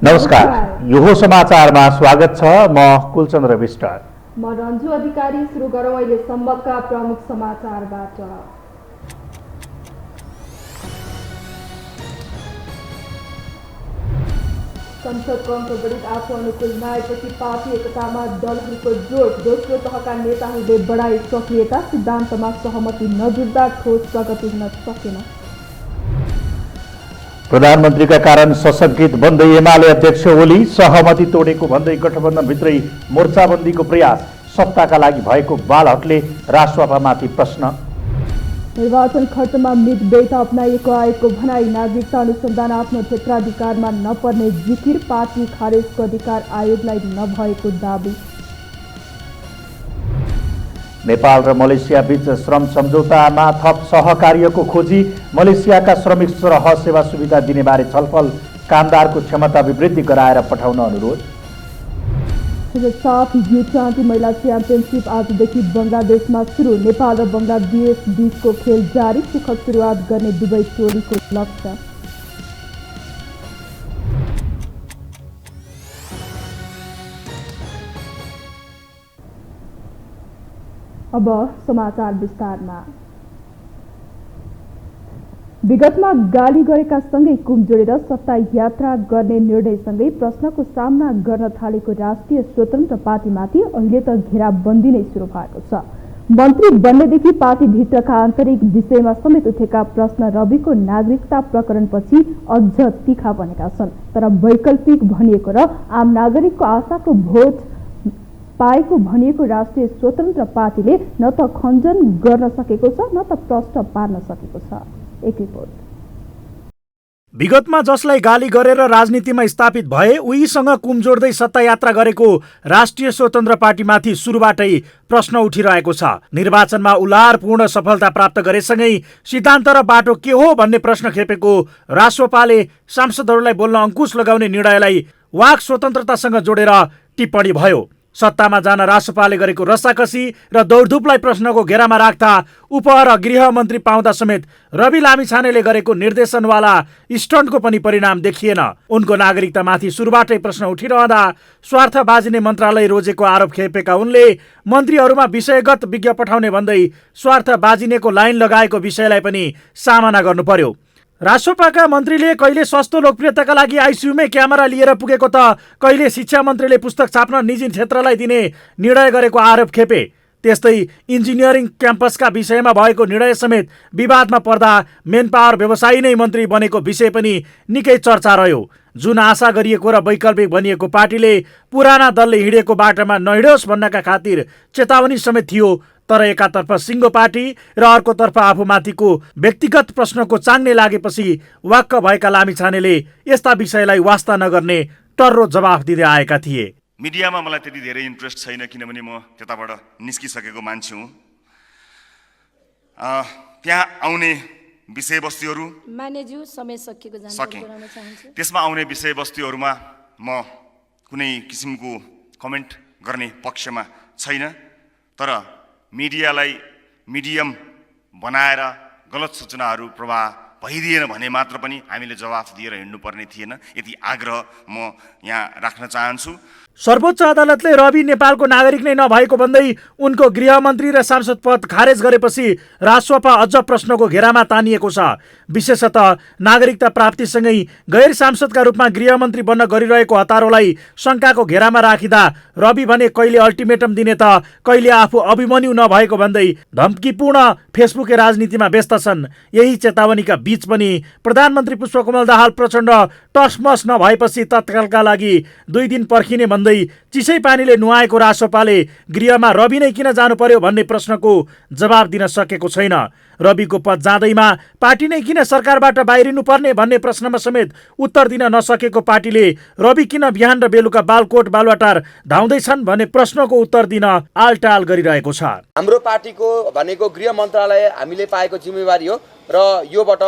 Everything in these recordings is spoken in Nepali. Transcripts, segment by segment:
नमस्कार, यो समाचारमा स्वागत छ। म कुलचन्द्र विष्ट। म रन्जु अधिकारी। सुरु गरौँ अहिले सम्बन्धका प्रमुख समाचारबाट। संसदको अङ्कगणित आफू अनुकूल नआएपछि पार्टी एकतामा दलहरूको जोड। दोस्रो तहका नेताहरूले बढाए सक्रियता। सिद्धान्तमा सहमति नजुट्दा ठोस प्रगति हुन सकेन। प्रधानमन्त्रीका कारण सशङ्कित बन्दै एमाले अध्यक्ष ओली। सहमति तोडेको भन्दै गठबन्धनभित्रै मोर्चाबन्दीको प्रयास। सत्ताका लागि भएको बालहटले राष्ट्रसभामाथि प्रश्न। निर्वाचन खर्चमा मितव्ययता अपनाइएको आएको भनाई। नागरिकता अनुसन्धान आफ्नो क्षेत्राधिकारमा नपर्ने जिकिर। पार्टी खारेजको अधिकार आयोगलाई नभएको दाबी। नेपाल र मलेसिया बीच श्रम सम्झौतामा थप सहकार्यको खोजी। मलेसियाका श्रमिक सरह सेवा सुविधा दिने बारे छलफल। कामदारको क्षमता वृद्धि गराएर पठाउन अनुरोध। 7 U20 महिला च्याम्पियनसिप आजदेखि बङ्गलादेशमा सुरु। नेपाल र बङ्गलादेश बीचको खेल जारी। सुखद सुरुवात गर्ने दुवै टोलीको लक्ष्य। अब समाचार विस्तारमा। विगतमा गाली गरेका सँगै कुम जोडेर सत्ता यात्रा गर्ने निर्णयसँगै प्रश्नको सामना गर्न थालेको राष्ट्रिय स्वतन्त्र पार्टीमाथि अहिले त घेराबन्दी नै सुरु भएको छ। मन्त्री बन्नेदेखि पार्टीभित्रका आन्तरिक विषयमा समेत उठेका प्रश्न रविको नागरिकता प्रकरणपछि अझ तीखा बनेका छन्। तर वैकल्पिक भनिएको र आम नागरिकको आशाको भोट पाएको भनिएको राष्ट्रिय स्वतन्त्र पार्टीले न त खण्डन गर्न सकेको छ न त प्रश्न पार्न सकेको छ। एक रिपोर्ट। विगतमा जसलाई गाली गरेर राजनीतिमा स्थापित भए उहीसँग कुम जोड्दै सत्ता यात्रा गरेको राष्ट्रिय स्वतन्त्र पार्टीमाथि सुरुबाटै प्रश्न उठिरहेको छ। निर्वाचनमा उल्लारपूर्ण सफलता प्राप्त गरेसँगै सिद्धान्त र बाटो के हो भन्ने प्रश्न खेपेको राष्ट्रपाले सांसदहरूलाई बोल्न अङ्कुश लगाउने निर्णयलाई वाक स्वतन्त्रतासँग जोडेर टिप्पणी भयो। सत्तामा जान राष्ट्रपालले गरेको रसाकसी र दौडधुपलाई प्रश्नको घेरामा राख्दा उप र गृह मन्त्री पाउँदा समेत रवि लामिछानेले गरेको निर्देशनवाला स्टन्टको पनि परिणाम देखिएन। उनको नागरिकतामाथि सुरुबाटै प्रश्न उठिरहँदा स्वार्थ बाजिने मन्त्रालय रोजेको आरोप खेपेका उनले मन्त्रीहरूमा विषयगत विज्ञ पठाउने भन्दै स्वार्थ बाजिनेको लाइन लगाएको विषयलाई पनि सामना गर्नु पर्यो। राष्ट्रपाका मन्त्रीले कहिले सस्तो लोकप्रियताका लागि आइसियुमै क्यामेरा लिएर पुगेको त कहिले शिक्षा मन्त्रीले पुस्तक छाप्न निजी क्षेत्रलाई दिने निर्णय गरेको आरोप खेपे। त्यस्तै इन्जिनियरिङ क्याम्पसका विषयमा भएको निर्णय समेत विवादमा पर्दा मेन पावर व्यवसायी नै मन्त्री बनेको विषय पनि निकै चर्चा रह्यो। जुन आशा गरिएको र वैकल्पिक भनिएको पार्टीले पुराना दलले हिँडेको बाटोमा नहिँडोस् भन्नका खातिर चेतावनी समेत थियो। तर एकातर्फ सिङ्गो पार्टी र अर्कोतर्फ आफूमाथिको व्यक्तिगत प्रश्नको चाङ्ने लागेपछि वाक्क भएका लामिछानेले यस्ता विषयलाई वास्ता नगर्ने टर्रो जवाफ दिँदै आएका थिए। मिडियामा मलाई त्यति धेरै इन्ट्रेस्ट छैन किनभने म त्यताबाट निस्किसकेको मान्छे हुँ। त्यहाँ आउने विषयवस्तुहरू मान्यज्यू समय सकिएको जानकारी गराउन चाहन्छु। त्यसमा आउने विषयवस्तुहरूमा म कुनै किसिमको कमेन्ट गर्ने पक्षमा छैन। तर मिडियालाई मिडियम बनाएर गलत सूचनाहरू प्रवाह भइदिएन भने मात्र पनि हामीले जवाफ दिएर हिँड्नुपर्ने थिएन। यति आग्रह म यहाँ राख्न चाहन्छु। सर्वोच्च अदालतले रवि नेपालको नागरिक नै नभएको भन्दै उनको गृहमन्त्री र सांसद पद खारेज गरेपछि राष्ट्रपा अझ प्रश्नको घेरामा तानिएको छ। विशेषतः नागरिकता प्राप्तिसँगै गैर सांसदका रूपमा गृहमन्त्री बन्न गरिरहेको हतारोलाई शङ्काको घेरामा राखिँदा रवि भने कहिले अल्टिमेटम दिने त कहिले आफू अभिमन्यु नभएको भन्दै धम्कीपूर्ण फेसबुके राजनीतिमा व्यस्त छन्। यही चेतावनीका बीच पनि प्रधानमन्त्री पुष्पकमल दाहाल प्रचण्ड टसमस नभएपछि तत्कालका लागि 2 दिन पर्खिने भन्दै चिसै पानीले नुहाएको राष्ट्रपाले गृहमा रवि नै किन जानु पर्यो भन्ने प्रश्नको जवाब दिन सकेको छैन। रविको पद जाँदैमा पार्टी नै किन सरकारबाट बाहिरिनु पर्ने भन्ने प्रश्नमा समेत उत्तर दिन नसकेको पार्टीले रवि किन बिहान र बेलुका बालकोट बालुवाटार धाउँदैछन् भन्ने प्रश्नको उत्तर दिन आलटाल गरिरहेको छ। हाम्रो पार्टीको भनेको गृह मन्त्रालय हामीले पाएको जिम्मेवारी हो र योबाट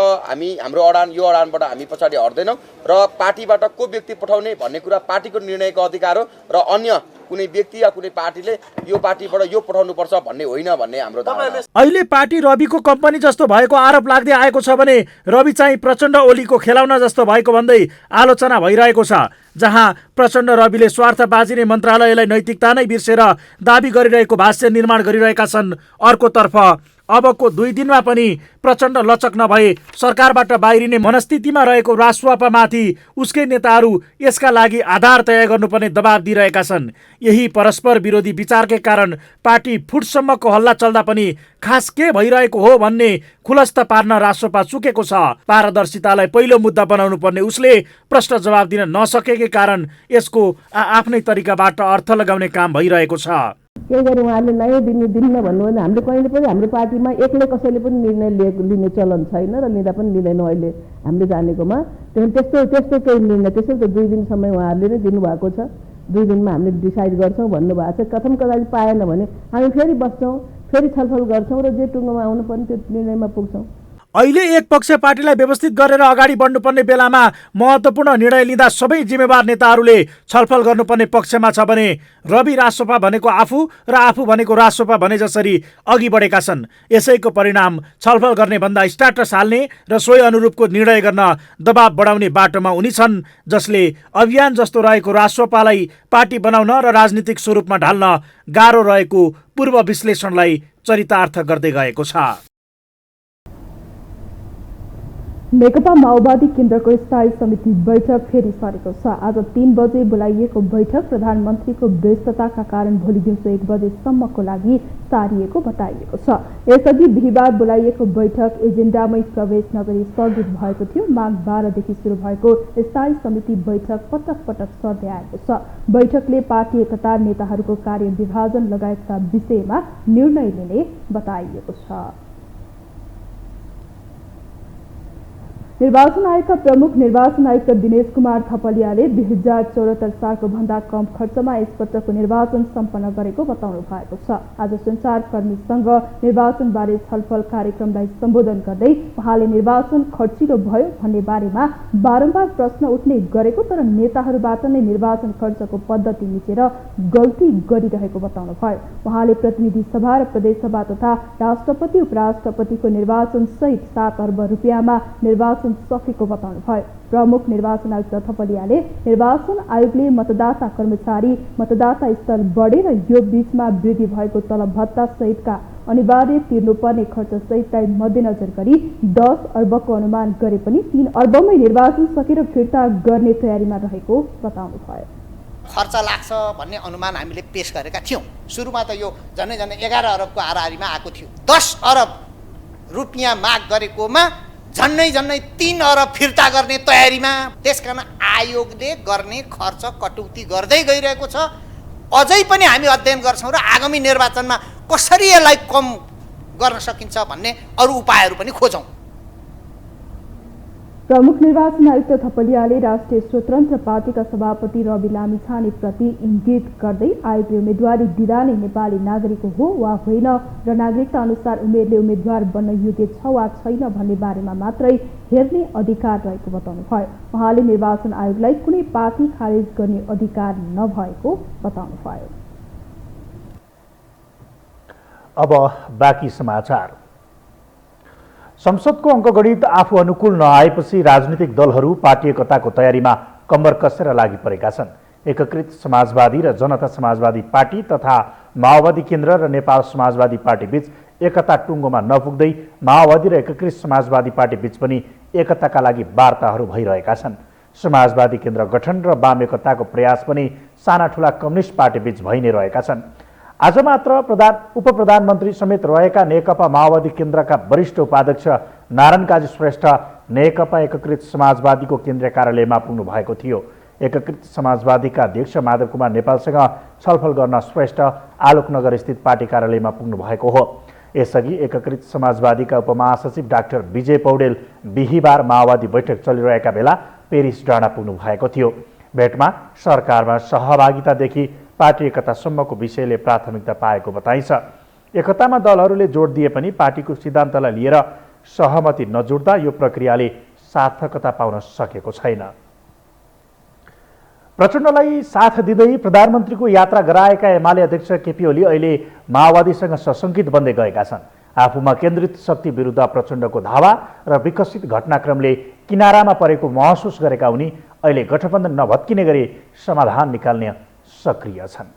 हाम्रो यो अडानबाट हामी पछाडि हट्दैनौँ र पार्टीबाट को व्यक्ति पठाउने भन्ने कुरा पार्टीको निर्णयको अधिकार हो र अन्य कुनै व्यक्ति या कुनै पार्टीले यो पार्टीबाट यो पठाउनुपर्छ भन्ने होइन भन्ने हाम्रो धारणा। अहिले पार्टी रविको कम्पनी जस्तो भएको आरोप लाग्दै आएको छ भने रवि चाहिँ प्रचण्ड ओलीको खेलाउना जस्तो भएको भन्दै आलोचना भइरहेको छ। जहाँ प्रचण्ड रविले स्वार्थ बाजिने मन्त्रालयलाई नैतिकता नै बिर्सेर दाबी गरिरहेको भाष्य निर्माण गरिरहेका छन्, अर्कोतर्फ अबको 2 दिनमा पनि प्रचण्ड लचक नभए सरकारबाट बाहिरिने मनस्थितिमा रहेको रासुपामाथि उसकै नेताहरू यसका लागि आधार तय गर्नुपर्ने दबाब दिइरहेका छन्। यही परस्पर विरोधी विचारकै कारण पार्टी फुटसम्मको हल्ला चल्दा पनि खास के भइरहेको हो भन्ने खुलस्त पार्न रासोपा चुकेको छ। पारदर्शितालाई पहिलो मुद्दा बनाउनु पर्ने उसले प्रश्न जवाब दिन नसकेकै कारण यसको आफ्नै तरिकाबाट अर्थ लगाउने काम भइरहेको छ। के गरे उहाँले नै दिन्न भन्नु भने हामीले कहिले पनि हाम्रो पार्टीमा एक्लै कसैले पनि निर्णय लिने चलन छैन र लिँदा पनि लिँदैनौँ अहिले हामीले जानेकोमा। त्यस्तो केही निर्णय त्यसै त 2 दिन समय उहाँहरूले नै दिनुभएको छ। 2 दिनमा हामीले डिसाइड गर्छौँ भन्नुभएको छ। कथम कदापि पाएन भने हामी फेरि बस्छौँ, फेरि छलफल गर्छौँ र जे टुङ्गोमा आउनुपर्ने त्यो निर्णयमा पुग्छौँ। अहिले एक पक्ष पार्टीलाई व्यवस्थित गरेर अगाडि बढ्नुपर्ने बेलामा महत्त्वपूर्ण निर्णय लिँदा सबै जिम्मेवार नेताहरूले छलफल गर्नुपर्ने पक्षमा छ भने रवि रासोपा भनेको आफू र आफू भनेको रासोपा भने जसरी अघि बढेका छन्। यसैको परिणाम छलफल गर्ने भन्दा स्ट्याटस हाल्ने र सोही अनुरूपको निर्णय गर्न दबाब बढाउने बाटोमा उनी छन्, जसले अभियान जस्तो रहेको रासोपालाई पार्टी बनाउन र राजनीतिक स्वरूपमा ढाल्न गाह्रो रहेको पूर्व विश्लेषणलाई चरितार्थ गर्दै गएको छ। नेकपा माओवादी केन्द्रको स्थायी समिति बैठक फेरि सरेको छ। आज 3 बजे बोलाइएको बैठक प्रधानमन्त्रीको व्यस्तताका कारण भोलि दिउँसो 1 बजेसम्मको लागि सारिएको बताइएको छ। यसअघि बिहिबार बोलाइएको बैठक एजेन्डामै प्रवेश नगरी स्थगित भएको थियो। माघ 12 देखि सुरु भएको स्थायी समिति बैठक पटक पटक सर्दै आएको छ। बैठकले पार्टी एकता, नेताहरूको कार्य विभाजन लगायतका विषयमा निर्णय लिने बताइएको छ। निर्वाचन आयोगका प्रमुख निर्वाचन आयुक्त दिनेश कुमार थपलियाले 2074 सालको भन्दा कम खर्चमा यसपटकको निर्वाचन सम्पन्न गरेको बताउनु भएको छ। आज सञ्चारकर्मीसँग निर्वाचनबारे छलफल कार्यक्रमलाई सम्बोधन गर्दै उहाँले निर्वाचन खर्चिलो भयो भन्ने बारेमा बारम्बार प्रश्न उठ्ने गरेको तर नेताहरूबाट नै निर्वाचन खर्चको पद्धति मिचेर गल्ती गरिरहेको बताउनु भयो। उहाँले प्रतिनिधि सभा र प्रदेश सभा तथा राष्ट्रपति उपराष्ट्रपतिको निर्वाचन सहित 7 अर्ब रुपियाँमा निर्वाचन सकेको बताउनु भयो। प्रमुख निर्वाचन आयुक्त थपलियाले निर्वाचन आयोगले मतदाता कर्मचारी, मतदाता स्थल बढेर यो बीचमा वृद्धि भएको तलब भत्ता सहितका अनिवार्य तिर्नुपर्ने खर्च सहितलाई मध्यनजर गरी 10 अर्बको अनुमान गरे पनि 3 अर्बमै निर्वाचन सकेर फिर्ता गर्ने तयारीमा रहेको बताउनु भयो। खर्च लाग्छ भन्ने अनुमान हामीले पेश गरेका थियौँ। सुरुमा त यो झन्डै 11 अरबको हाराहारीमा आएको थियो। 10 अरब रुपियाँ माग गरेकोमा झन्डै 3 अरब फिर्ता गर्ने तयारीमा। त्यसकारण आयोगले गर्ने खर्च कटौती गर्दै गइरहेको छ। अझै पनि हामी अध्ययन गर्छौँ र आगामी निर्वाचनमा कसरी यसलाई कम गर्न सकिन्छ भन्ने अरू उपायहरू पनि खोजौँ। प्रमुख निर्वाचन आयुक्त थपलियाले राष्ट्रिय स्वतन्त्र पार्टीका सभापति रवि लामिछानेप्रति इङ्गित गर्दै आयोगले उम्मेदवारी दिँदा नै नेपाली नागरिक हो वा होइन र नागरिकता अनुसार उमेरले उम्मेदवार बन्न योग्य छ वा छैन भन्ने बारेमा मात्रै हेर्ने अधिकार रहेको बताउनु भयो। उहाँले निर्वाचन आयोगलाई कुनै पार्टी खारेज गर्ने अधिकार नभएको बताउनु भयो। अब बाँकी समाचार। संसदको अङ्कगणित आफू अनुकूल नआएपछि राजनीतिक दलहरू पार्टी एकताको तयारीमा कम्बर कसेर लागि परेका छन्। एकीकृत समाजवादी र जनता समाजवादी पार्टी तथा माओवादी केन्द्र र नेपाल समाजवादी पार्टी बीच एकता टुङ्गोमा नपुग्दै माओवादी र एकीकृत समाजवादी पार्टी बीच पनि एकताका लागि वार्ताहरू भइरहेका छन्। समाजवादी केन्द्र गठन र वाम एकताको प्रयास पनि साना ठुला कम्युनिस्ट पार्टी बीच भइ नै रहेका छन्। आज मात्र उप प्रधानमन्त्री समेत रहेका नेकपा माओवादी केन्द्रका वरिष्ठ उपाध्यक्ष नारायण काजी श्रेष्ठ नेकपा एकीकृत समाजवादीको केन्द्रीय कार्यालयमा पुग्नु भएको थियो। एकीकृत समाजवादीका अध्यक्ष माधव कुमार नेपालसँग छलफल गर्न श्रेष्ठ आलोकनगर स्थित पार्टी कार्यालयमा पुग्नु भएको हो। यसअघि एकीकृत समाजवादीका उपमहासचिव डाक्टर विजय पौडेल बिहिबार माओवादी बैठक चलिरहेका बेला पेरिस डाँडा पुग्नु भएको थियो। भेटमा सरकारमा सहभागितादेखि पार्टी एकतासम्मको विषयले प्राथमिकता पाएको बताइन्छ। एकतामा दलहरूले जोड दिए पनि पार्टीको सिद्धान्तलाई लिएर सहमति नजुट्दा यो प्रक्रियाले सार्थकता पाउन सकेको छैन। प्रचण्डलाई साथ दिँदै प्रधानमन्त्रीको यात्रा गराएका एमाले अध्यक्ष केपी ओली अहिले माओवादीसँग सशङ्कित बन्दै गएका छन्। आफूमा केन्द्रित शक्ति विरुद्ध प्रचण्डको धावा र विकसित घटनाक्रमले किनारामा परेको महसुस गरेका उनी अहिले गठबन्धन नभत्किने गरी समाधान निकाल्ने सक्रिय छन्।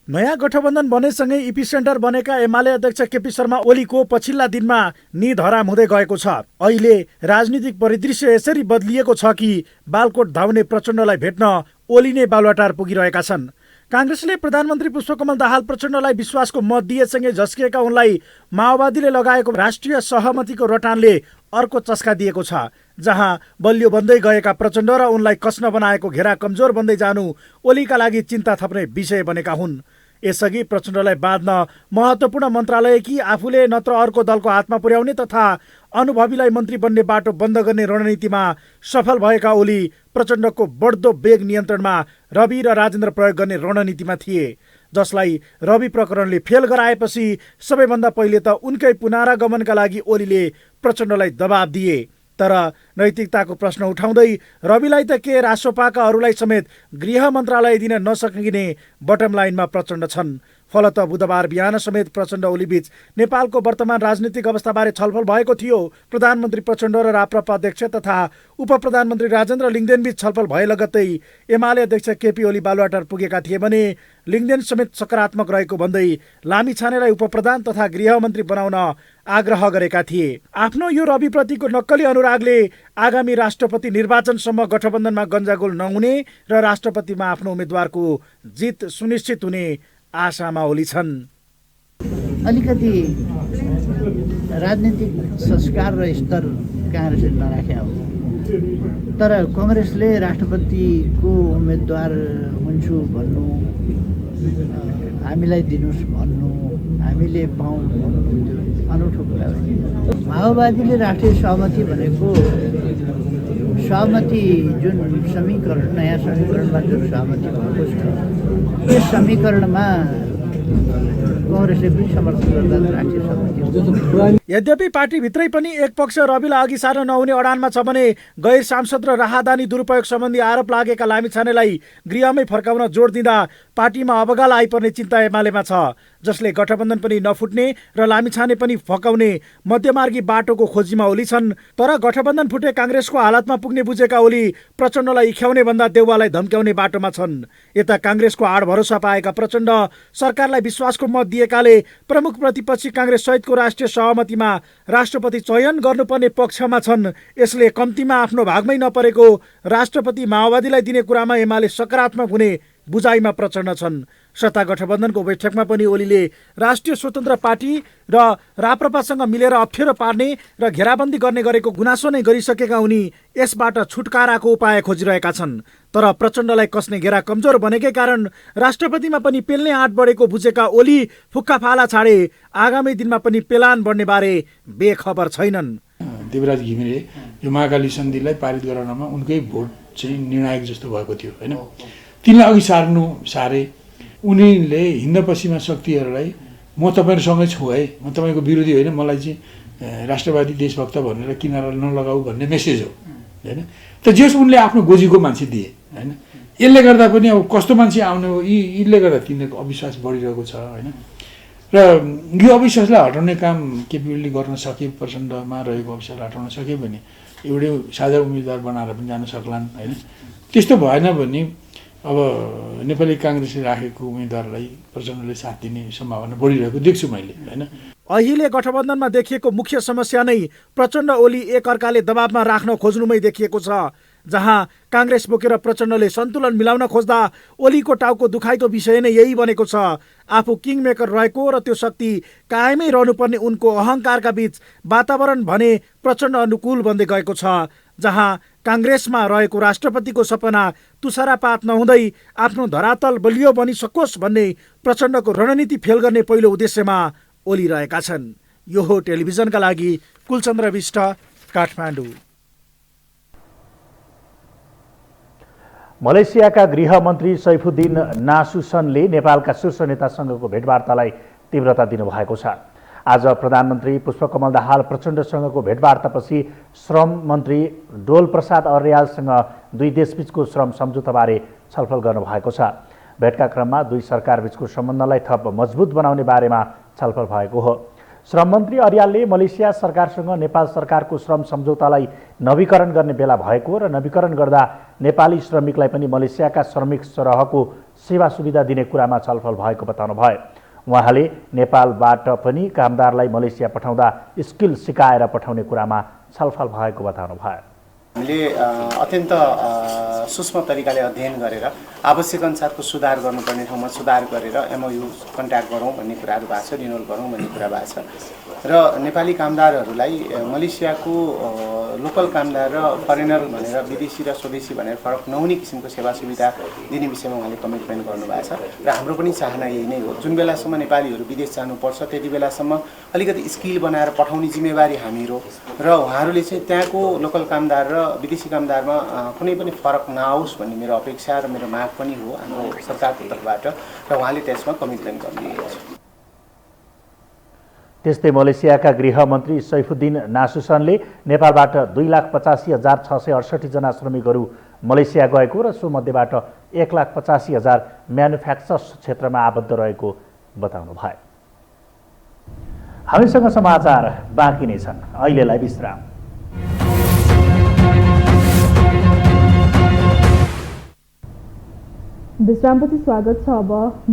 नयाँ गठबन्धन बनेसँगै इपिसेन्टर बनेका एमाले अध्यक्ष केपी शर्मा ओलीको पछिल्ला दिनमा निधराम हुँदै गएको छ। अहिले राजनीतिक परिदृश्य यसरी बदलिएको छ कि बालकोट धाउने प्रचण्डलाई भेट्न ओली नै बालुवाटार पुगिरहेका छन्। काङ्ग्रेसले प्रधानमन्त्री पुष्पकमल दाहाल प्रचण्डलाई विश्वासको मत दिएसँगै झस्किएका उनलाई माओवादीले लगाएको राष्ट्रिय सहमतिको रटानले अर्को चस्का दिएको छ, जहाँ बलियो बन्दै गएका प्रचण्ड र उनलाई कस्न बनाएको घेरा कमजोर बन्दै जानु ओलीका लागि चिन्ता थप्ने विषय बनेका हुन्। यसअघि प्रचण्डलाई बाँध्न महत्त्वपूर्ण मन्त्रालय कि आफूले नत्र अर्को दलको हातमा पुर्याउने तथा अनुभवीलाई मन्त्री बन्ने बाटो बन्द गर्ने रणनीतिमा सफल भएका ओली प्रचण्डको बढ्दो वेग नियन्त्रणमा रवि र राजेन्द्र प्रयोग गर्ने रणनीतिमा थिए, जसलाई रवि प्रकरणले फेल गराएपछि सबैभन्दा पहिले त उनकै पुनरागमनका लागि ओलीले प्रचण्डलाई दबाब दिए। तर नैतिकताको प्रश्न उठाउँदै रविलाई त के रासोपाकाहरूलाई समेत गृह मन्त्रालय दिन नसकिने बटम लाइनमा प्रचण्ड छन्। फलत बुधबार बिहान समेत प्रचण्ड ओलीबीच नेपालको वर्तमान राजनीतिक अवस्थाबारे छलफल भएको थियो। प्रधानमन्त्री प्रचण्ड र राप्रपा अध्यक्ष तथा उपप्रधानमन्त्री राजेन्द्र लिङ्गदेनबीच छलफल भए लगत्तै एमाले अध्यक्ष केपी ओली बालुवाटार पुगेका थिए भने लिङ्गदेन समेत सकारात्मक रहेको भन्दै लामिछानेलाई उपप्रधान तथा गृहमन्त्री बनाउन आग्रह गरेका थिए। आफ्नो यो रविप्रतिको नक्कली अनुरागले आगामी राष्ट्रपति निर्वाचनसम्म गठबन्धनमा गन्जागोल नहुने र राष्ट्रपतिमा आफ्नो उम्मेद्वारको जित सुनिश्चित हुने आशामा ओली छन्। अलिकति राजनीतिक संस्कार र स्तर काङ्ग्रेसले नराखेको हो, तर कङ्ग्रेसले राष्ट्रपतिको उम्मेद्वार हुन्छु भन्नु, हामीलाई दिनुहोस् भन्नु, हामीले पाउँ भन्नु अनौठो कुरा हो। माओवादीले राष्ट्रिय सहमति भनेको सहमति जुन समीकरण, नयाँ समीकरणमा जुन सहमति भएको छ, त्यस समीकरणमा काङ्ग्रेसले पनि समर्थन गर्दा राष्ट्रिय सहमति हो। यद्यपि पार्टीभित्रै पनि एक पक्ष रविलाई अघि सार्न नहुने अडानमा छ भने गैर सांसद र राहदानी दुरुपयोग सम्बन्धी आरोप लागेका लामिछानेलाई गृहमै फर्काउन जोड दिँदा पार्टीमा अबगाल आइपर्ने चिन्ता एमालेमा छ, जसले गठबन्धन पनि नफुट्ने र लामिछाने पनि फकाउने मध्यमार्गी बाटोको खोजीमा ओली छन्। तर गठबन्धन फुटे काङ्ग्रेसको हालतमा पुग्ने बुझेका ओली प्रचण्डलाई इख्याउने भन्दा देउवालाई धम्क्याउने बाटोमा छन्। यता काङ्ग्रेसको आड भरोसा पाएका प्रचण्ड सरकारलाई विश्वासको मत दिएकाले प्रमुख प्रतिपक्षी काङ्ग्रेस सहितको राष्ट्रिय सहमतिमा राष्ट्रपति चयन गर्नुपर्ने पक्षमा छन्। यसले कम्तीमा आफ्नो भागमै नपरेको राष्ट्रपति माओवादीलाई दिने कुरामा एमाले सकारात्मक हुने बुझाइमा प्रचण्ड छन्। सत्ता गठबन्धनको बैठकमा पनि ओलीले राष्ट्रिय स्वतन्त्र पार्टी र राप्रपासँग मिलेर अप्ठ्यारो पार्ने र घेराबन्दी गर्ने गरेको गुनासो नै गरिसकेका उनी यसबाट छुटकाराको उपाय खोजिरहेका छन्। तर प्रचण्डलाई कस्ने घेरा कमजोर बनेकै कारण राष्ट्रपतिमा पनि पेल्ने आँट बढेको बुझेका ओली फुक्का फाला छाडे आगामी दिनमा पनि पेलान बढ्ने बारे बेखबर छैनन्। देवराज घिमिरे यो महाकाली सन्धिलाई पारित गराउनमा उनकै भोट चाहिँ निर्णायक जस्तो भएको थियो हैन। तिनलाई अघि सारे उनीले हिन्द पश्चिमा शक्तिहरूलाई म तपाईँहरूसँगै छु है, म तपाईँको विरोधी होइन, मलाई चाहिँ राष्ट्रवादी देशभक्त भनेर किनारा नलगाऊ भन्ने मेसेज हो हैन। त जस उनले आफ्नो गोजीको मान्छे दिए हैन। यसले गर्दा पनि अब कस्तो मान्छे आउने हो, यीले गर्दा तिनीहरूको अविश्वास बढिरहेको छ हैन। र यो अविश्वासलाई हटाउने काम केपी ओलीले गर्न सके, प्रचण्डमा रहेको अविश्वासलाई हटाउन सके भने एउटै साझा उम्मेदवार बनाएर पनि जान सक्लान् हैन। त्यस्तो भएन भने अब नेपाली काङ्ग्रेसले राखेको उम्मेदवारलाई प्रचण्डले साथ दिने सम्भावना बढिरहेको देख्छु मैले हैन। अहिले गठबन्धनमा देखिएको मुख्य समस्या नै प्रचण्ड ओली एक अर्काले दबावमा राख्न खोज्नुमै देखिएको छ, जहाँ काङ्ग्रेस बोकेर प्रचण्डले सन्तुलन मिलाउन खोज्दा ओलीको टाउको दुखाइको विषय नै यही बनेको छ। आफू किङमेकर रहेको र त्यो शक्ति कायमै रहनुपर्ने उनको अहङ्कारका बीच वातावरण भने प्रचण्ड अनुकूल बन्दै गएको छ, जहाँ काङ्ग्रेसमा रहेको राष्ट्रपतिको सपना तुषारापात नहुँदै आफ्नो धरातल बलियो बनिसकोस् भन्ने प्रचण्डको रणनीति फेल गर्ने पहिलो उद्देश्यमा ओली रहेका छन्। यो हो टेलिभिजनका लागि कुलचन्द्र विष्ट, काठमाडौँ। मलेसियाका गृहमन्त्री सैफुद्दिन नासुसनले नेपालका शीर्ष नेतासँगको भेटवार्तालाई तीव्रता दिनुभएको छ। आज प्रधानमन्त्री पुष्पकमल दाहाल प्रचण्डसँगको भेटवार्तापछि श्रम मन्त्री डोल प्रसाद अर्यालसँग दुई देशबीचको श्रम सम्झौताबारे छलफल गर्नुभएको छ। भेटका क्रममा दुई सरकारबीचको सम्बन्धलाई थप मजबुत बनाउने बारेमा छलफल भएको हो। श्रम मन्त्री अर्यालले मलेसिया सरकारसँग नेपाल सरकारको श्रम सम्झौतालाई नवीकरण गर्ने बेला भएको र नवीकरण गर्दा नेपाली श्रमिकलाई पनि मलेसियाका श्रमिक सरहको सेवा सुविधा दिने कुरामा छलफल भएको बताउनुभयो। उहाँले नेपालबाट पनि कामदारलाई मलेसिया पठाउँदा स्किल सिकाएर पठाउने कुरामा छलफल भएको बताउनुभयो। हामीले अत्यन्त सूक्ष्म तरिकाले अध्ययन गरेर आवश्यक अनुसारको सुधार गर्नुपर्ने ठाउँमा सुधार गरेर एमओयू कन्ट्याक्ट गरौँ भन्ने कुराहरू भएको छ, रिन्युअल गरौँ भन्ने कुरा भएको छ र नेपाली कामदारहरूलाई मलेसियाको लोकल कामदार र फरेनर भनेर विदेशी र स्वदेशी भनेर फरक नहुने किसिमको सेवा सुविधा दिने विषयमा उहाँले कमिटमेन्ट गर्नुभएको छ र हाम्रो पनि चाहना यही नै हो। जुन बेलासम्म नेपालीहरू विदेश जानुपर्छ त्यति बेलासम्म अलिकति स्किल बनाएर पठाउने जिम्मेवारी हामी हो र उहाँहरूले चाहिँ त्यहाँको लोकल कामदार र विदेशी कामदारमा कुनै पनि फरक नआओस् भन्ने मेरो अपेक्षा र मेरो माग पनि हो हाम्रो सरकारको तर्फबाट र उहाँले त्यसमा कमिटमेन्ट गर्नुहुन्छ। त्यस्तै मलेसियाका गृहमन्त्री सैफुद्दिन नासुसनले नेपालबाट 2,85,668 जना श्रमिकहरू मलेसिया गएको र सो मध्येबाट 1,85,000 म्यानुफ्याक्चर्स क्षेत्रमा आबद्ध रहेको बताउनु भयो। हामीसँग समाचार बाँकी नै छन्, अहिलेलाई विश्राम। विश्रामपछि स्वागत छ। अब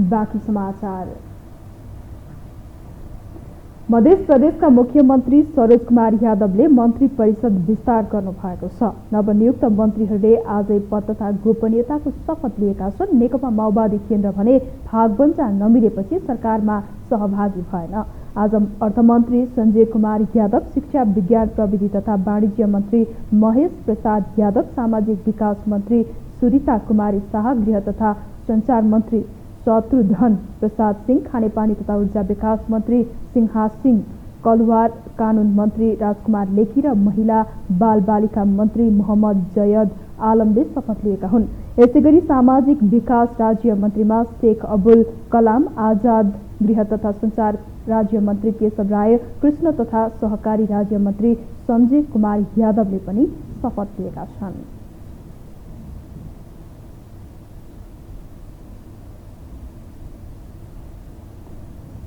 बाँकी समाचार। मध्य प्रदेशका मुख्यमन्त्री सरोज कुमार यादवले मन्त्री परिषद विस्तार गर्नुभएको छ। नवनियुक्त मन्त्रीहरूले आजै पद तथा गोपनीयताको शपथ लिएका छन्। नेकपा माओवादी केन्द्र भने भागबन्चा नमिलेपछि सरकारमा सहभागी भएन। आज अर्थमन्त्री सञ्जय कुमार यादव, शिक्षा विज्ञान प्रविधि तथा वाणिज्य मन्त्री महेश प्रसाद यादव, सामाजिक विकास मन्त्री सुरिता कुमारी शाह, गृह तथा सञ्चार मन्त्री शत्रुघ्न प्रसाद सिंह, खानेपानी तथा ऊर्जा विकास मन्त्री सिंहास सिंह कलवार, कानुन मन्त्री राजकुमार लेखी र महिला बाल बालिका मन्त्री मोहम्मद जयद आलमले शपथ लिएका हुन्। यसैगरी सामाजिक विकास राज्य मन्त्रीमा शेख अबुल कलाम आजाद, गृह तथा सञ्चार राज्य मन्त्री केशव राय, कृष्ण तथा सहकारी राज्य मन्त्री सञ्जय कुमार यादवले पनि शपथ लिएका छन्।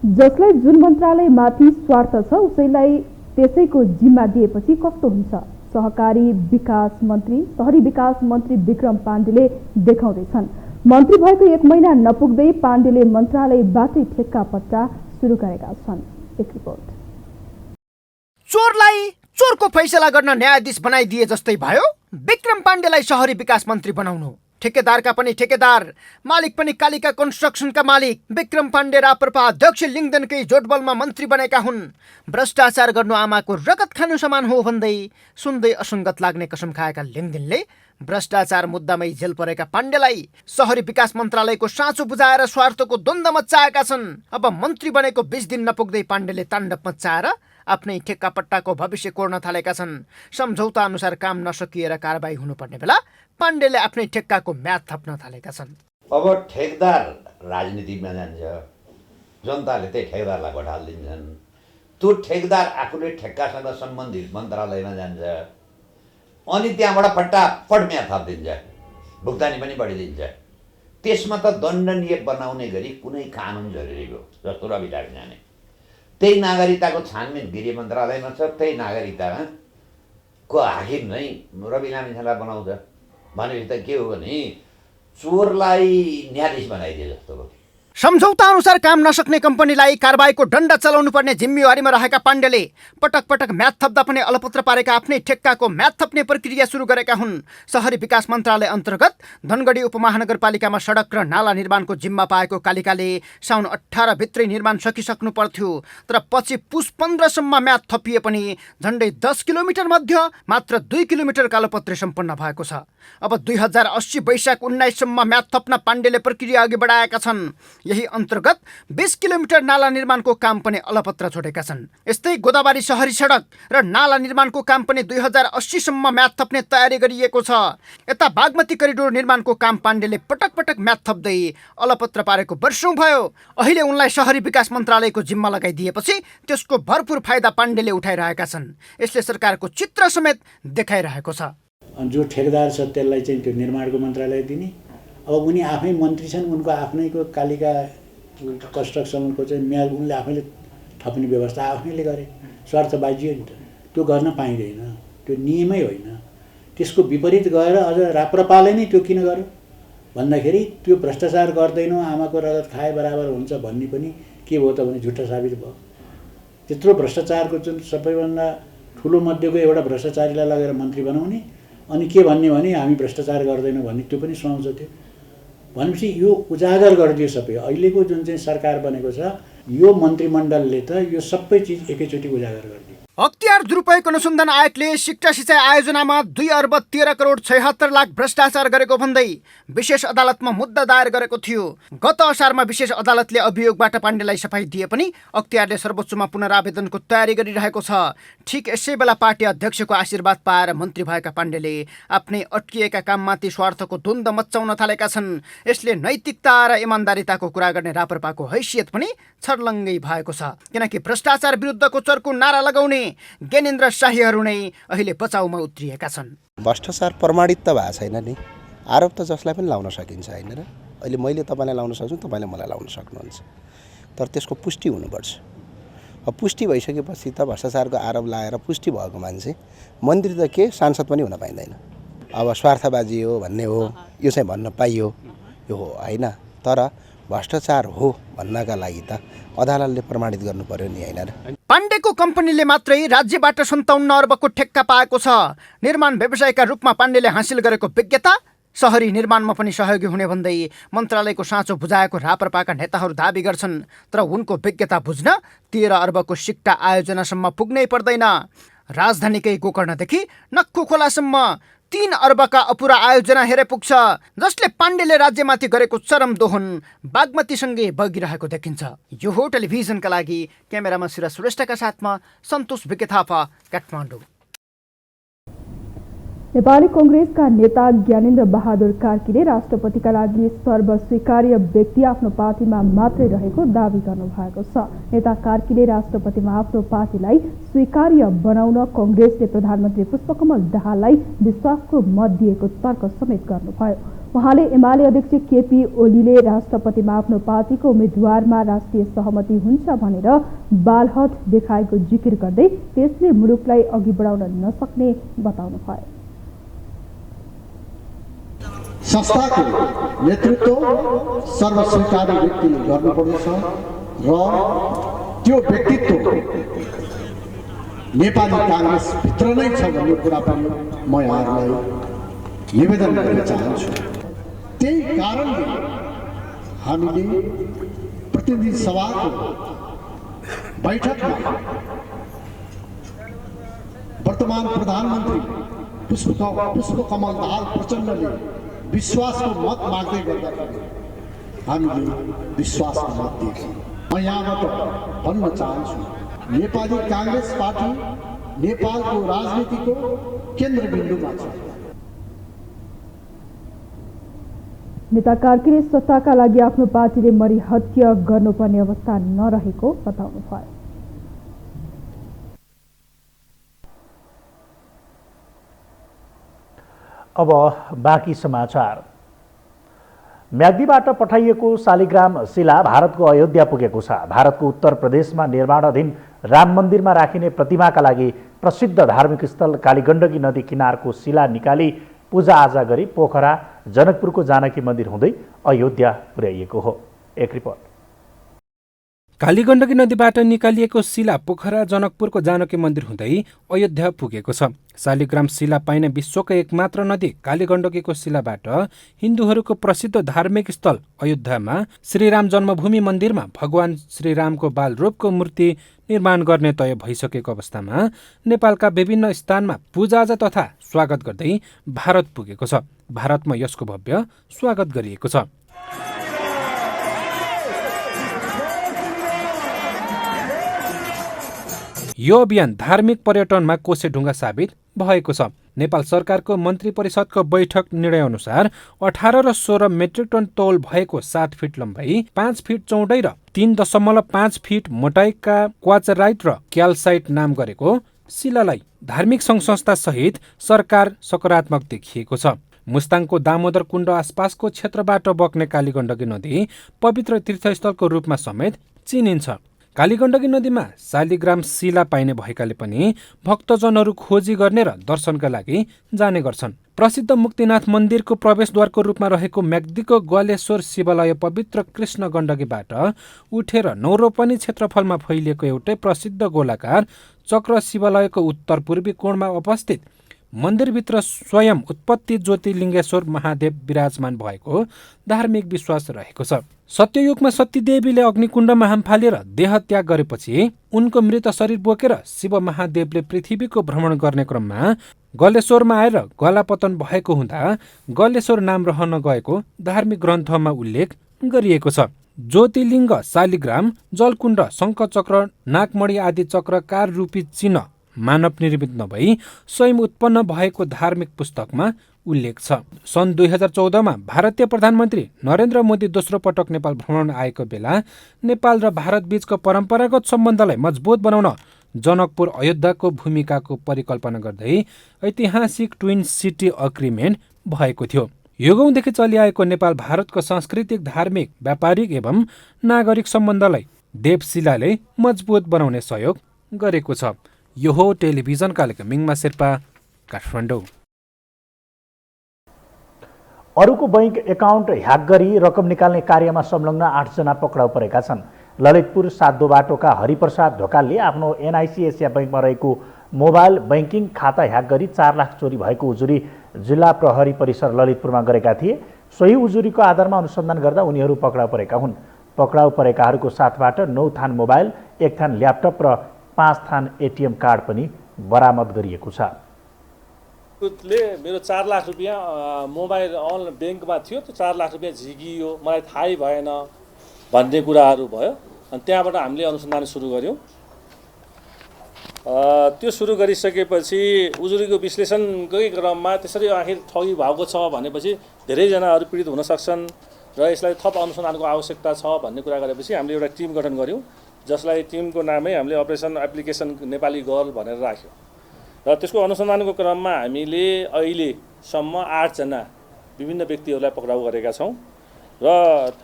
जसलाई जुन मन्त्रालयमाथि स्वार्थ छ उसैलाई त्यसैको जिम्मा दिएपछि कस्तो हुन्छ? सहरी विकास मन्त्री विक्रम पाण्डेले देखाउँदैछन्। मन्त्री भएको 1 महिना नपुग्दै पाण्डेले मन्त्रालयबाटै ठेक्का पट्टा सुरु गरेका छन्। एक रिपोर्ट। चोरलाई चोरको फैसला गर्न न्यायाधीश बनाइदिए जस्तै भयो। विक्रम पाण्डेलाई सहरी विकास मन्त्री बनाउनु, ठेकेदारका पनि ठेकेदार, मालिक पनि कालिका कन्स्ट्रक्सनका मालिक। विक्रम पाण्डे राप्रपा अध्यक्ष लिङ्गदेनकै जोडबलमा मन्त्री बनेका हुन्। भ्रष्टाचार गर्नु आमाको रगत खानु समान हो भन्दै सुन्दै असङ्गत लाग्ने कसम खाएका लिङ्गदेनले भ्रष्टाचार मुद्दामै जेल परेका पाण्डेलाई सहरी विकास मन्त्रालयको साँचो बुझाएर स्वार्थको द्वन्द्व मच्चाएका छन्। अब मन्त्री बनेको 20 दिन नपुग्दै पाण्डेले ताण्डव मच्चाएर आफ्नै ठेक्कापट्टाको भविष्य कोर्न थालेका छन्। सम्झौता अनुसार काम नसकिएर कारबाही हुनुपर्ने बेला पाण्डेले आफ्नै ठेक्काको म्याद थप्न थालेका छन्। अब ठेकदार राजनीतिमा जान्छ, जनताले त्यही ठेकदारलाई भोट हालिदिन्छन्। त्यो ठेकदार आफूले ठेक्कासँग सम्बन्धित मन्त्रालयमा जान्छ अनि त्यहाँबाट फटाफट म्याद थपिदिन्छ, भुक्तानी पनि बढिदिन्छ। त्यसमा त दण्डनीय बनाउने गरी कुनै कानुन जरुरी हो, जस्तो रवि लामी छाने। त्यही नागरिकताको छानबिन गृह मन्त्रालयमा छ, त्यही नागरिकताको हाकिम नै रवि लामी छानेलाई बनाउँछ भनेपछि त के हो भने चोरलाई न्यायाधीश बनाइदिए जस्तो हो। सम्झौता अनुसार काम नसक्ने कम्पनीलाई कारबाहीको डण्डा चलाउनु पर्ने जिम्मेवारीमा रहेका पाण्डेले पटक पटक म्याद थप्दा पनि अलपत्र पारेका आफ्नै ठेक्काको म्याद थप्ने प्रक्रिया सुरु गरेका हुन्। सहरी विकास मन्त्रालय अन्तर्गत धनगढी उपमहानगरपालिकामा सडक र नाला निर्माणको जिम्मा पाएको कालिकाले साउन 18 भित्रै निर्माण सकिसक्नु पर्थ्यो, तर पछि पुस 15 सम्म म्याद थपिए पनि झन्डै 10 किलोमिटर मध्ये मात्र 2 किलोमिटर कालोपत्रे सम्पन्न भएको छ। अब 2080 वैशाख 19 सम्म म्याद थप्न पाण्डेले प्रक्रिया अघि बढाएका छन्। यही अन्तर्गत 20 किलोमिटर नाला निर्माणको काम पनि अलपत्र छोडेका छन्। यस्तै गोदावरी शहरी सडक र नाला निर्माणको काम पनि 2080 सम्म म्याद थप्ने तयारी गरिएको छ। यता बागमती करिडोर निर्माणको काम पाण्डेले पटक पटक म्याद थप्दै अलपत्र पारेको वर्षौं भयो। अहिले उनलाई शहरी विकास मन्त्रालयको जिम्मा लगाइदिएपछि त्यसको भरपुर फाइदा पाण्डेले उठाइरहेका छन्। यसले सरकारको चित्र समेत देखाइरहेको छ। जो ठेकेदार छ त्यसलाई चाहिँ त्यो निर्माणको मन्त्रालय दिने, अब उनी आफै मन्त्री छन्, उनको आफ्नैको कालिका कन्स्ट्रक्सनको चाहिँ म्याद उनले आफैले थप्ने व्यवस्था आफैले गरे। स्वार्थबाजी हो नि त, त्यो गर्न पाइँदैन, त्यो नियमै होइन। त्यसको विपरीत गएर अझ राप्रपाले नै त्यो किन गर्यो भन्दाखेरि त्यो भ्रष्टाचार गर्दैनौँ, आमाको रगत खाए बराबर हुन्छ भन्ने पनि के भयो त भने झुट्टा साबित भयो। त्यत्रो भ्रष्टाचारको जुन सबैभन्दा ठुलो मध्येको एउटा भ्रष्टाचारीलाई लगेर मन्त्री बनाउने अनि के भन्ने भने हामी भ्रष्टाचार गर्दैनौँ भन्ने त्यो पनि सुहाउँछ थियो। भनेपछि यो उजागर गरिदियो सबै। अहिलेको जुन चाहिँ सरकार बनेको छ यो मन्त्रीमण्डलले त यो सबै चिज एकैचोटि उजागर गरिदियो। अख्तियार दुरुपयोग अनुसन्धान आयोगले शिक्षा सिँचाइ आयोजनामा 2 अर्ब 13 करोड 76 लाख भ्रष्टाचार गरेको भन्दै विशेष अदालतमा मुद्दा दायर गरेको थियो। गत असारमा विशेष अदालतले अभियोगबाट पाण्डेलाई सफाई दिए पनि अख्तियारले सर्वोच्चमा पुनरावेदनको तयारी गरिरहेको छ। ठिक यसै बेला पार्टी अध्यक्षको आशीर्वाद पाएर मन्त्री भएका पाण्डेले आफ्नै अट्किएका काममाथि स्वार्थको द्वन्द्व मच्चाउन थालेका छन्। यसले नैतिकता र इमान्दारिताको कुरा गर्ने राप्रपाको हैसियत पनि छर्लङ्गै भएको छ। किनकि भ्रष्टाचार विरुद्धको चर्को नारा लगाउने ज्ञानेन्द्र शाहीहरू नै अहिले बचाउमा उत्रिएका छन्। भ्रष्टाचार प्रमाणित त भएको छैन नि, आरोप त जसलाई पनि लाउन सकिन्छ होइन र। अहिले मैले तपाईँलाई लाउन सक्छु, तपाईँले मलाई लाउन सक्नुहुन्छ, तर त्यसको पुष्टि हुनुपर्छ। अब पुष्टि भइसकेपछि त भ्रष्टाचारको आरोप लगाएर पुष्टि भएको मान्छे मन्त्री त के सांसद पनि हुन पाइँदैन। अब स्वार्थबाजी हो भन्ने हो, यो चाहिँ भन्न पाइयो, यो हो होइन। तर भ्रष्टाचार हो भन्नका लागि त अदालतले प्रमाणित गर्नु पर्यो नि होइन र। पाण्डेको कम्पनीले मात्रै राज्यबाट 57 अर्बको ठेक्का पाएको छ। निर्माण व्यवसायका रूपमा पाण्डेले हासिल गरेको विज्ञता शहरी निर्माणमा पनि सहयोगी हुने भन्दै मन्त्रालयको साँचो बुझाएको राप्रपाका नेताहरू दाबी गर्छन्। तर उनको विज्ञता बुझ्न 13 अर्बको सिक्टा आयोजनासम्म पुग्नै पर्दैन। राजधानीकै गोकर्णदेखि नक्खु खोलासम्म 3 अर्बका अपुरा आयोजना हेरे पुग्छ, जसले पाण्डेले राज्यमाथि गरेको चरम दोहन बागमतीसँगै बगिरहेको देखिन्छ। यो हो टेलिभिजनका लागि क्यामेरामा सुरज श्रेष्ठका साथमा सन्तोष विके थापा, काठमाडौँ। नेपाली कांग्रेसका नेता ज्ञानेन्द्र बहादुर कार्कीले राष्ट्रपतिका लागि सर्वस्वीकार्य व्यक्ति आफ्नो पार्टीमा मात्रै रहेको दावी गर्नुभएको छ। नेता कार्कीले राष्ट्रपतिमा आफ्नो पार्टीलाई स्वीकार्य बनाउन कांग्रेसले प्रधानमन्त्री पुष्पकमल दाहाललाई विश्वासको मत दिएको तर्क समेत गर्नुभयो। उहाँले एमाले अध्यक्ष केपी ओलीले राष्ट्रपतिमा आफ्नो पार्टीको उम्मेद्वारमा राष्ट्रिय सहमति हुन्छ भनेर बालहट देखाएको जिकिर गर्दै त्यसले मुलुकलाई अघि बढाउन नसक्ने बताउनुभयो। संस्थाको नेतृत्व सर्वस्वीकार्य व्यक्तिले गर्नुपर्दछ र त्यो व्यक्तित्व नेपाली कांग्रेस भित्र नै छ भन्ने कुरा पनि म यहाँहरूलाई निवेदन गर्न चाहन्छु। त्यही कारणले हामीले प्रतिनिधि सभाको बैठकमा वर्तमान प्रधानमन्त्री पुष्पकमल दाहाल प्रचण्डले विश्वासको मत माग्दै गर्दाखेरि हामीले विश्वासको मत दिएको। म यहाँबाट भन्न चाहन्छु, नेपाली कांग्रेस पार्टी नेपालको राजनीतिको केन्द्रबिन्दुमा छ। नेता कार्कीले सत्ताका लागि आफ्नो पार्टीले मरिहत्य गर्नुपर्ने अवस्था नरहेको बताउनुभयो। अब बाँकी समाचार। म्याग्दीबाट पठाइएको शालिग्राम शिला भारतको अयोध्या पुगेको छ। भारतको उत्तर प्रदेशमा निर्माणाधीन राम मन्दिरमा राखिने प्रतिमाका लागि प्रसिद्ध धार्मिक स्थल कालीगण्डकी नदी किनारको शिला निकाली पूजाआजा गरी पोखरा जनकपुरको जानकी मन्दिर हुँदै अयोध्या पुर्याइएको हो। एक रिपोर्ट। कालीगण्डकी नदीबाट निकालिएको शिला पोखरा जनकपुरको जानकी मन्दिर हुँदै अयोध्या पुगेको छ। शालिग्राम शिला पाइने विश्वको एकमात्र नदी कालीगण्डकीको शिलाबाट हिन्दूहरूको प्रसिद्ध धार्मिक स्थल अयोध्यामा श्रीराम जन्मभूमि मन्दिरमा भगवान श्रीरामको बाल रूपको मूर्ति निर्माण गर्ने तय भइसकेको अवस्थामा नेपालका विभिन्न स्थानमा पूजाआजा तथा स्वागत गर्दै भारत पुगेको छ। भारतमा यसको भव्य स्वागत गरिएको छ। यो अभियान धार्मिक पर्यटनमा कोसेढुङ्गा साबित भएको छ। नेपाल सरकारको मन्त्री परिषदको बैठक निर्णय अनुसार 18 र 16 मेट्रिक टन तौल भएको 7 फिट लम्बाइ, 5 फिट चौडाइ र 3.5 फिट मोटाइका क्वाचराइट र क्यालसाइट नाम गरेको शिलालाई धार्मिक सङ्घ संस्था सहित सरकार सकारात्मक देखिएको छ। मुस्ताङको दामोदर कुण्ड आसपासको क्षेत्रबाट बग्ने कालीगण्डकी नदी पवित्र तीर्थस्थलको रूपमा समेत चिनिन्छ। कालीगण्डकी नदीमा शालिग्राम शिला पाइने भएकाले पनि भक्तजनहरू खोजी गर्ने र दर्शनका लागि जाने गर्छन्। प्रसिद्ध मुक्तिनाथ मन्दिरको प्रवेशद्वारको रूपमा रहेको म्याग्दीको ग्वालेश्वर शिवालय पवित्र कृष्ण गण्डकीबाट उठेर नौरोपनी क्षेत्रफलमा फैलिएको एउटै प्रसिद्ध गोलाकार चक्र शिवालयको उत्तर पूर्वी कोणमा अवस्थित मन्दिरभित्र स्वयं उत्पत्ति ज्योतिलिङ्गेश्वर महादेव विराजमान भएको धार्मिक विश्वास रहेको छ। सत्ययुगमा सतीदेवीले अग्निकुण्डमा हाम फालेर देह त्याग गरेपछि उनको मृत शरीर बोकेर शिव महादेवले पृथ्वीको भ्रमण गर्ने क्रममा गलेश्वरमा आएर गलापतन भएको हुँदा गलेश्वर नाम रहन गएको धार्मिक ग्रन्थमा उल्लेख गरिएको छ। ज्योतिलिङ्ग, शालिग्राम, जलकुण्ड, शङ्खचक्र, नागमणि आदि चक्रकार रूपी चिन्ह मानव निर्मित नभई स्वयं उत्पन्न भएको धार्मिक पुस्तकमा उल्लेख छ। सन् 2014मा भारतीय प्रधानमन्त्री नरेन्द्र मोदी दोस्रो पटक नेपाल भ्रमण आएको बेला नेपाल र भारत बीचको परम्परागत सम्बन्धलाई मजबुत बनाउन जनकपुर अयोध्याको भूमिकाको परिकल्पना गर्दै ऐतिहासिक ट्विन सिटी अग्रिमेन्ट भएको थियो। युगौंदेखि चलिआएको नेपाल भारतको सांस्कृतिक, धार्मिक, व्यापारिक एवं नागरिक सम्बन्धलाई देवशिलाले मजबुत बनाउने सहयोग गरेको छ। यो हो टेलिभिजनका लागि मिङमा शेर्पा, काठमाडौँ। अरूको बैंक एकाउन्ट ह्याक गरी रकम निकाल्ने कार्यमा संलग्न 8 जना पक्राउ परेका छन्। ललितपुर सातो बाटोका हरिप्रसाद ढोकालले आफ्नो एनआइसी एसिया बैंकमा रहेको मोबाइल बैंकिङ खाता ह्याक गरी 4 लाख चोरी भएको उजुरी जिल्ला प्रहरी परिसर ललितपुरमा गरेका थिए। सोही उजुरीको आधारमा अनुसन्धान गर्दा उनीहरू पक्राउ परेका हुन्। पक्राउ परेकाहरूको साथबाट 9 थान मोबाइल, 1 थान ल्यापटप र 5 थान एटिएम कार्ड पनि बरामद गरिएको छ। मेरो 4 लाख रुपियाँ मोबाइल अनलाइन ब्याङ्कमा थियो, त्यो 4 लाख रुपियाँ झिकियो, मलाई थाहै भएन भन्ने कुराहरू भयो। अनि त्यहाँबाट हामीले अनुसन्धान सुरु गऱ्यौँ। त्यो सुरु गरिसकेपछि उजुरीको विश्लेषणकै क्रममा त्यसरी आखिर ठगी भएको छ भनेपछि धेरैजनाहरू पीडित हुन सक्छन् र यसलाई थप अनुसन्धानको आवश्यकता छ भन्ने कुरा गरेपछि हामीले एउटा टिम गठन गऱ्यौँ, जसलाई टिमको नामै हामीले अपरेसन एप्लिकेसन नेपाली गर्ल भनेर राख्यौँ। र त्यसको अनुसन्धानको क्रममा हामीले अहिलेसम्म 8 जना विभिन्न व्यक्तिहरूलाई पक्राउ गरेका छौँ र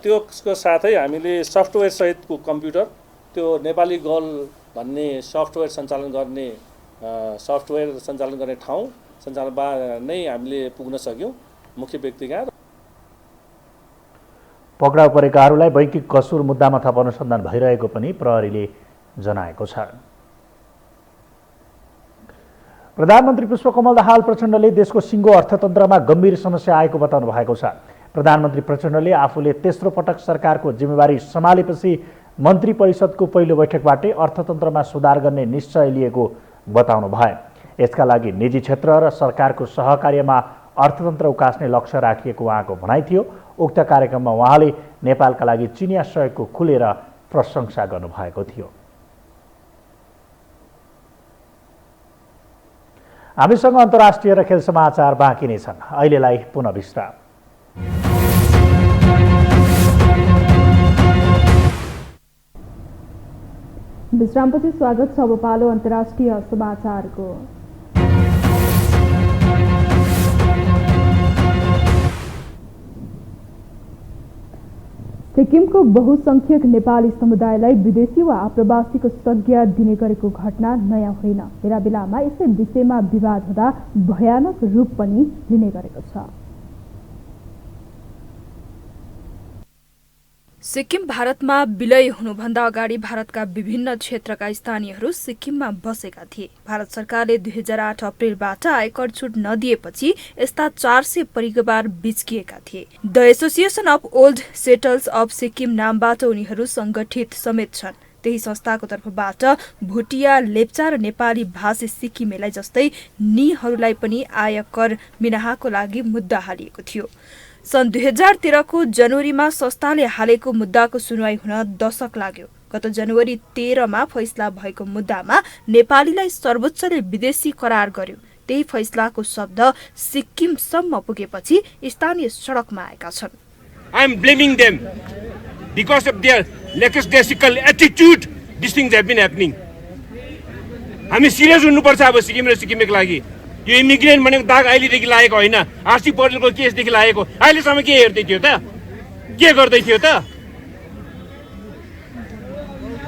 त्यसको साथै हामीले सफ्टवेयर सहितको कम्प्युटर, त्यो नेपाली गर्ल भन्ने सफ्टवेयर सञ्चालन गर्ने ठाउँ सञ्चालनमा नै हामीले पुग्न सक्यौँ मुख्य व्यक्तिका। पक्राउ परेकाहरूलाई बैंकिङ कसुर मुद्दामा थप अनुसन्धान भइरहेको पनि प्रहरीले जनाएको छ। प्रधानमन्त्री पुष्पकमल दाहाल प्रचण्डले देशको सिङ्गो अर्थतन्त्रमा गम्भीर समस्या आएको बताउनु भएको छ। प्रधानमन्त्री प्रचण्डले आफूले तेस्रो पटक सरकारको जिम्मेवारी सम्हालेपछि मन्त्री परिषदको पहिलो बैठकबाटै अर्थतन्त्रमा सुधार गर्ने निश्चय लिएको बताउनु भयो। यसका लागि निजी क्षेत्र र सरकारको सहकार्यमा अर्थतन्त्र उकास्ने लक्ष्य राखिएको उहाँको भनाइ थियो। उक्त कार्यक्रममा उहाँले नेपालका लागि चिनिया सहयोगको खुलेर प्रशंसा गर्नुभएको थियो। हामीसँग अन्तर्राष्ट्रिय र खेल समाचार बाँकी नै छन्। अहिलेलाई पुनः विश्राम। विश्रामपछि स्वागत छ। अब पालो अन्तर्राष्ट्रिय समाचारको। सिक्किमको बहुसंख्यक नेपाली समुदायलाई विदेशी वा आप्रवासीको संज्ञा दिने गरेको घटना नयाँ होइन। बेला बेलामा यसै विषयमा विवाद हुँदा भयानक रूप पनि लिने गरेको छ। सिक्किम भारतमा विलय हुनुभन्दा अगाडि भारतका विभिन्न क्षेत्रका स्थानीयहरू सिक्किममा बसेका थिए। भारत सरकारले 2008 अप्रिलबाट आयकर छुट नदिएपछि यस्ता 400 परिवार बिच्किएका थिए। The association of old settles of Sikkim नामबाट उनीहरू संगठित समेत छन्। त्यही संस्थाको तर्फबाट भुटिया, लेप्चा र नेपाली भाषी सिक्किमेलाई जस्तै निहरूलाई पनि आयकर मिनाहाको लागि मुद्दा हालिएको थियो। सन् 2013 को जनवरीमा संस्थाले हालेको मुद्दाको सुनवाई हुन दशक लाग्यो। गत जनवरी 13 मा फैसला भएको मुद्दामा नेपालीलाई सर्वोच्चले विदेशी करार गर्यो। त्यही फैसलाको शब्द सिक्किमसम्म पुगेपछि स्थानीय सडकमा आएका छन्। I am blaming them because of their lackadaisical attitude. These things have been happening. हामी सिरियस हुनुपर्छ अब सिक्किम र सिक्किमेको लागि। यो इमिग्रेन्ट भनेको दाग अहिलेदेखि लागेको होइन, आरसी पटेलको केसदेखि लागेको। अहिलेसम्म के हेर्दै थियो त, के गर्दै थियो त?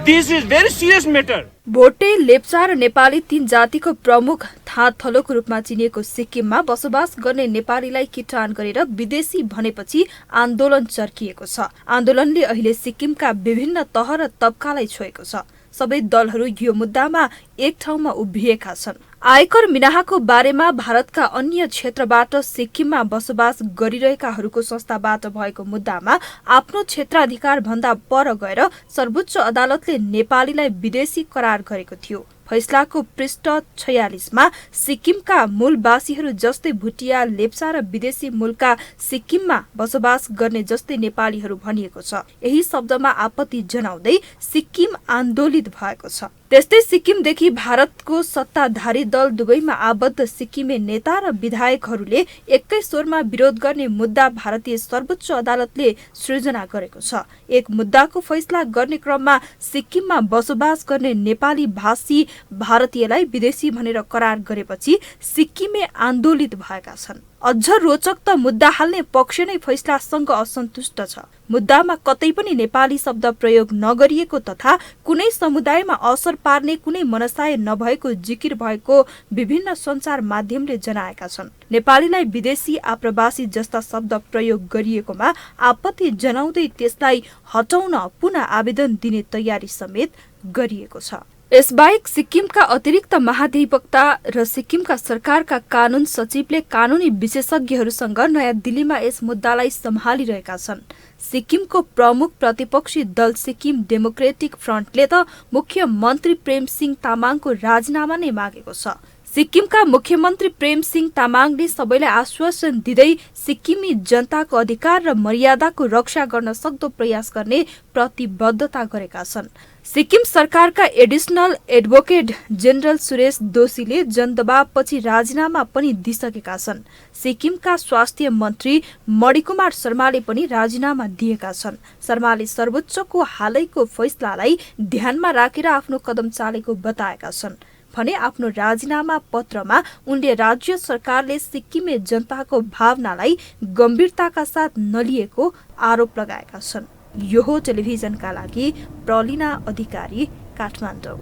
This is very serious matter. भोटे, लेप्चा र नेपाली 3 जातिको प्रमुख थाँथलोको रूपमा चिनिएको सिक्किममा बसोबास गर्ने नेपालीलाई किटान गरेर विदेशी भनेपछि आन्दोलन चर्किएको छ। आन्दोलनले अहिले सिक्किमका विभिन्न तह र तबकालाई छोएको छ। सबै दलहरू यो मुद्दामा एक ठाउँमा उभिएका छन्। आयकर मिनाहाको बारेमा भारतका अन्य क्षेत्रबाट सिक्किममा बसोबास गरिरहेकाहरूको संस्थाबाट भएको मुद्दामा आफ्नो क्षेत्राधिकार भन्दा पर गएर सर्वोच्च अदालतले नेपालीलाई विदेशी करार गरेको थियो। फैसलाको पृष्ठ 46 मा सिक्किमका मूलवासीहरू जस्तै भुटिया, लेप्चा र विदेशी मूलका सिक्किममा बसोबास गर्ने जस्तै नेपालीहरू भनिएको छ। यही शब्दमा आपत्ति जनाउँदै सिक्किम आन्दोलित भएको छ। त्यस्तै सिक्किमदेखि भारतको सत्ताधारी दल दुवैमा आबद्ध सिक्किमे नेता र विधायकहरूले एकै स्वरमा विरोध गर्ने मुद्दा भारतीय सर्वोच्च अदालतले सृजना गरेको छ। एक मुद्दाको फैसला गर्ने क्रममा सिक्किममा बसोबास गर्ने नेपाली भाषी भारतीयलाई विदेशी भनेर करार गरेपछि सिक्किमे आन्दोलित भएका छन्। अझ रोचक त मुद्दा हाल्ने पक्ष नै फैसलासँग असन्तुष्ट छ। मुद्दामा कतै पनि नेपाली शब्द प्रयोग नगरिएको तथा कुनै समुदायमा असर पार्ने कुनै मनसाय नभएको जिकिर भएको विभिन्न सञ्चार माध्यमले जनाएका छन्। नेपालीलाई विदेशी, आप्रवासी जस्ता शब्द प्रयोग गरिएकोमा आपत्ति जनाउँदै त्यसलाई हटाउन पुनः आवेदन दिने तयारी समेत गरिएको छ। यसबाहेक सिक्किमका अतिरिक्त महाधिवक्ता र सिक्किमका सरकारका कानून सचिवले कानूनी विशेषज्ञहरूसँग नयाँ दिल्लीमा यस मुद्दालाई सम्हालिरहेका छन्। सिक्किमको प्रमुख प्रतिपक्षी दल सिक्किम डेमोक्रेटिक फ्रन्टले त मुख्यमन्त्री प्रेम सिंह तामाङको राजीनामा नै मागेको छ। सिक्किमका मुख्यमन्त्री प्रेम सिंह तामाङले सबैलाई आश्वासन दिँदै सिक्किमी जनताको अधिकार र मर्यादाको रक्षा गर्न सक्दो प्रयास गर्ने प्रतिबद्धता गरेका छन्। सिक्किम सरकारका एडिसनल एडभोकेट जेनरल सुरेश दोशीले जनदबावपछि राजीनामा पनि दिइसकेका छन्। सिक्किमका स्वास्थ्य मन्त्री मणिकुमार शर्माले पनि राजीनामा दिएका छन्। शर्माले सर्वोच्चको हालैको फैसलालाई ध्यानमा राखेर आफ्नो कदम चालेको बताएका छन् भने आफ्नो राजीनामा पत्रमा उनले राज्य सरकारले सिक्किमे जनताको भावनालाई गम्भीरताका साथ नलिएको आरोप लगाएका छन्। यो हो टेलिभिजनका लागि प्रलिना अधिकारी, काठमाडौँ।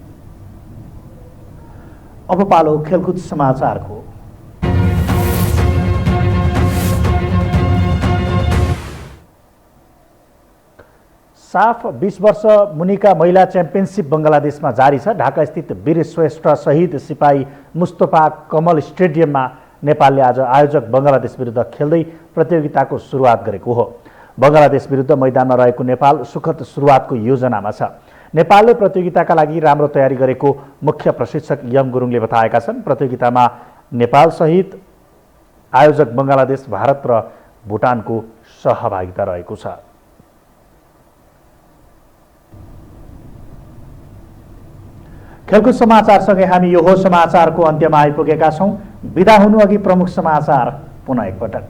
अब पालो खेलकुद समाचारको। साफ 20 वर्ष मुनिका महिला च्याम्पियनसिप बङ्गलादेशमा जारी छ। ढाका स्थित वीर श्रेष्ठ शहीद सिपाही मुस्तफा कमल स्टेडियममा नेपालले आज आयोजक बङ्गलादेश विरुद्ध खेल्दै प्रतियोगिताको सुरुवात गरेको हो। बङ्गलादेश विरुद्ध मैदानमा रहेको नेपाल सुखद सुरुवातको योजनामा छ। नेपालले प्रतियोगिताका लागि राम्रो तयारी गरेको मुख्य प्रशिक्षक यम गुरुङले बताएका छन्। प्रतियोगितामा नेपाल सहित आयोजक बङ्गलादेश, भारत र भुटानको सहभागिता रहेको छ। खेलकुद समाचारसँगै हामी यो हो समाचारको अन्त्यमा आइपुगेका छौँ। बिदा हुनु अघि प्रमुख समाचार पुनः एकपटक।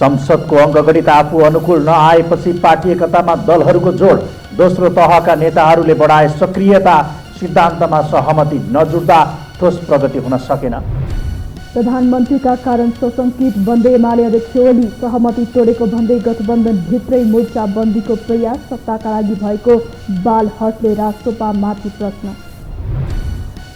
संसदको अङ्कगणित आफू अनुकूल नआएपछि पार्टी एकतामा दलहरूको जोड। दोस्रो तहका नेताहरूले बढाए सक्रियता। सिद्धान्तमा सहमति नजुट्दा ठोस प्रगति हुन सकेन। प्रधानमन्त्रीका कारण सशङ्कित बन्दै एमाले अध्यक्ष ओली सहमति तोडेको भन्दै गठबन्धन भित्रै मोर्चाबन्दीको प्रयास। सत्ताका लागि भएको बाल हटले राष्ट्रपामाथि प्रश्न।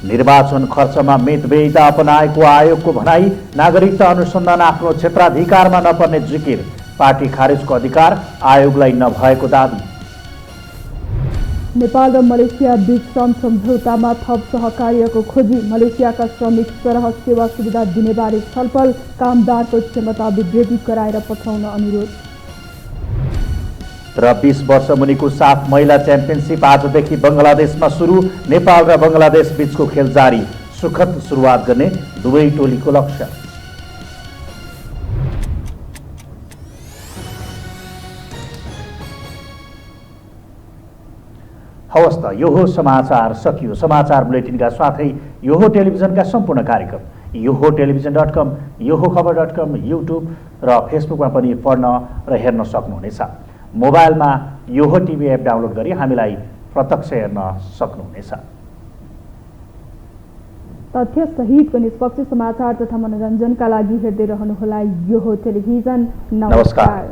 निर्वाचन खर्चमा मितव्ययिता अपनाएको आयोगको भनाई। नागरिकता अनुसन्धान आफ्नो क्षेत्राधिकारमा नपर्ने जिकिर। पार्टी खारेजको अधिकार आयोगलाई नभएको दाबी। नेपाल र मलेसिया बीच श्रम सम्झौतामा थप सहकार्यको खोजी। मलेसियाका श्रमिक सरह सेवा सुविधा दिनेबारे छलफल। कामदारको क्षमता वृद्धि गराएर पठाउन अनुरोध। र 20 वर्ष मुनिको साफ महिला च्याम्पियनसिप आजदेखि बङ्गलादेशमा सुरु। नेपाल र बङ्गलादेश बीचको खेल जारी। सुखद सुरुवात गर्ने दुवै टोलीको लक्ष्य। हवस् त, यो हो समाचार सकियो। समाचार बुलेटिनका साथै यो हो टेलिभिजनका सम्पूर्ण कार्यक्रम यो हो टेलिभिजन.com, यो हो खबर.com, युट्युब र फेसबुकमा पनि पढ्न र हेर्न सक्नुहुनेछ। मोबाइलमा यो हो टिभी एप डाउनलोड गरी हामीलाई प्रत्यक्ष हेर्न सक्नुहुनेछ। तथ्य सहितको निष्पक्ष समाचार तथा मनोरञ्जनका लागि हेर्दै रहनुहोला यो हो टेलिभिजन। नमस्कार।